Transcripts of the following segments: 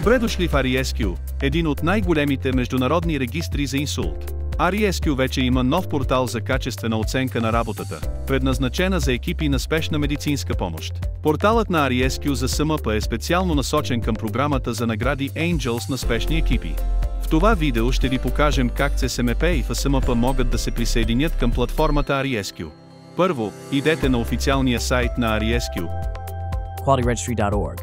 Добре дошли в RESQ, един от най-големите международни регистри за инсулт. RESQ вече има нов портал за качествена оценка на работата, предназначена за екипи на спешна медицинска помощ. Порталът на RESQ за СМП е специално насочен към програмата за награди Angels на спешни екипи. В това видео ще ви покажем как ЦСМП и ФСМП могат да се присъединят към платформата RESQ. Първо, идете на официалния сайт на RESQ qualityregistry.org.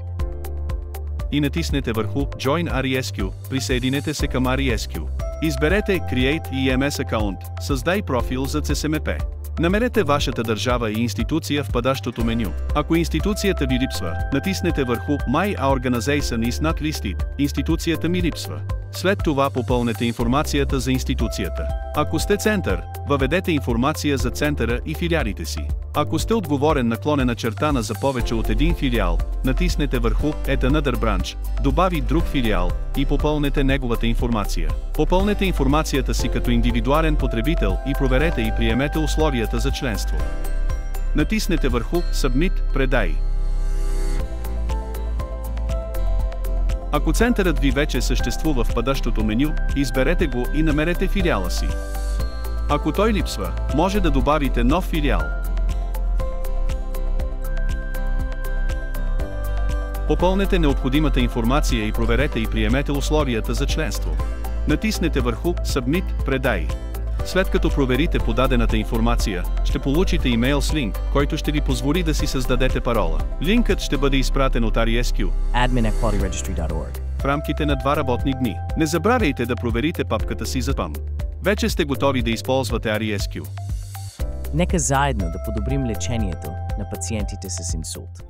и натиснете върху Join RESQ, присъединете се към RESQ. Изберете Create EMS Account, създай профил за ЦСМП. Намерете вашата държава и институция в падащото меню. Ако институцията ви липсва, натиснете върху My Organization is not listed, институцията ми липсва. След това попълнете информацията за институцията. Ако сте център, въведете информация за центъра и филиалите си. Ако сте отговорен /на за повече от един филиал, натиснете върху Add Another Branch, добави друг филиал и попълнете неговата информация. Попълнете информацията си като индивидуален потребител и проверете и приемете условията за членство. Натиснете върху Submit, предай. Ако центърът ви вече съществува в падащото меню, изберете го и намерете филиала си. Ако той липсва, може да добавите нов филиал. Попълнете необходимата информация и проверете и приемете условията за членство. Натиснете върху Submit, предай. След като проверите подадената информация, ще получите имейл с линк, който ще ви позволи да си създадете парола. Линкът ще бъде изпратен от RESQ admin@qualityregistry.org. в рамките на 2 работни дни. Не забравяйте да проверите папката си за спам. Вече сте готови да използвате RESQ. Нека заедно да подобрим лечението на пациентите с инсулт.